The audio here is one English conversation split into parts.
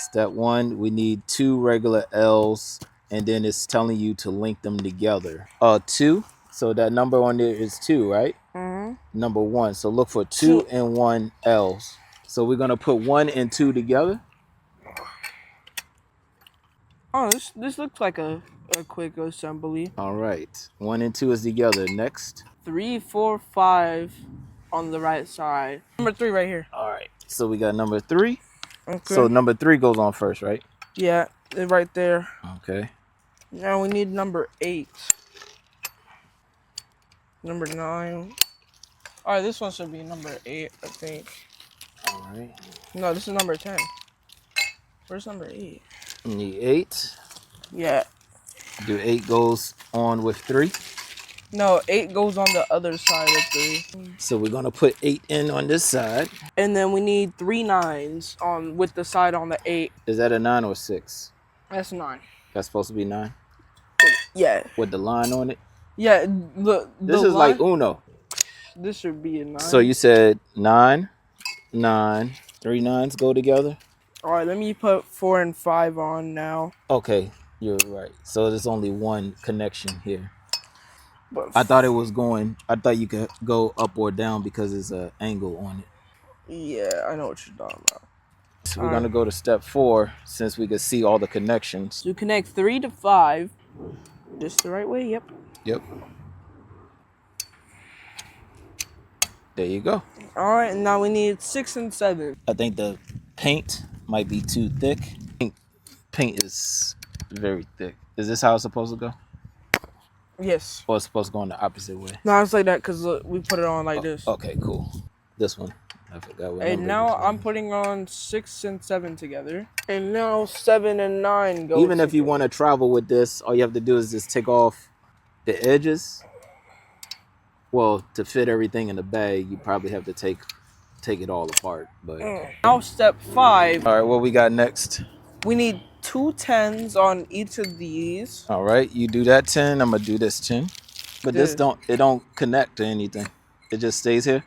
Step 1, we need 2 regular L's, and then it's telling you to link them together. 2. So that number on there is 2, right? Number 1. So look for 2 and 1 L's. So we're gonna put 1 and 2 together. Oh, this looks like a quick assembly. All right. 1 and 2 is together. Next. 3, 4, 5 on the right side. Number 3 right here. All right. So we got number 3. Okay. So number 3 goes on first, right? Yeah, they're right there. Okay. Now we need number 8. Number 9. All right, this one should be number 8, I think. All right. No, this is number 10. Where's number 8? We need 8. Yeah. Do 8 goes on with 3? No, 8 goes on the other side of 3. So we're gonna put 8 in on this side. And then we need 3 9s on with the side on the 8. Is that a 9 or 6? That's 9. That's supposed to be 9? Yeah. With the line on it? Yeah, this is like Uno. This should be a 9. So you said 9, 9, 3 9s go together? All right, let me put 4 and 5 on now. Okay, you're right. So there's only one connection here. But I thought you could go up or down because there's an angle on it. Yeah, I know what you're talking about. So we're going to go to step 4 since we can see all the connections. So you connect 3 to 5. Just the right way, yep. Yep. There you go. All right, and now we need 6 and 7. I think the paint might be too thick. Paint is very thick. Is this how it's supposed to go? Yes. Or it's supposed to go in the opposite way? No, it's like that because we put it on like this. Okay, cool. This one. I forgot what. And now I'm putting on 6 and 7 together. And now 7 and 9 go Even if you want to travel with this, all you have to do is just take off the edges. Well, to fit everything in the bag, you probably have to take it all apart. But now step 5. All right, what we got next? We need 2 10s on each of these. All right, you do that 10. I'm gonna do this 10. But this don't connect to anything. It just stays here.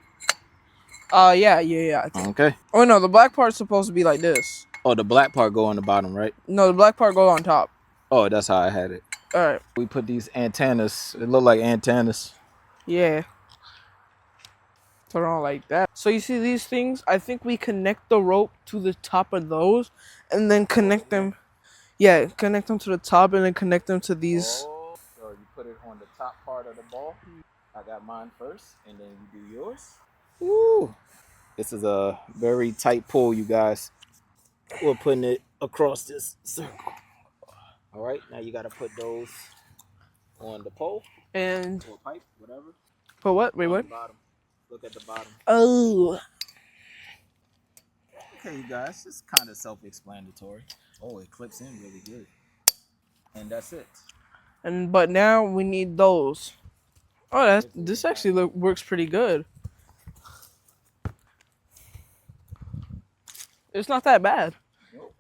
Yeah. I think. Okay. Oh no, the black part's supposed to be like this. Oh, the black part go on the bottom, right? No, the black part go on top. Oh, that's how I had it. All right. We put these antennas. It look like antennas. Yeah. Turn on like that. So you see these things? I think we connect the rope to the top of those, and then connect them. Yeah, connect them to the top, and then connect them to these. Oh, so you put it on the top part of the ball. I got mine first, and then you do yours. Woo! This is a very tight pull, you guys. We're putting it across this circle. All right, now you got to put those on the pole And or pipe, whatever. put what? Wait, what? Bottom. Look at the bottom. Oh. Okay, you guys, it's kind of self-explanatory. Oh, it clips in really good. And that's it. But now we need those. Oh, this actually works pretty good. It's not that bad. Nope.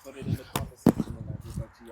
Put it in the corner.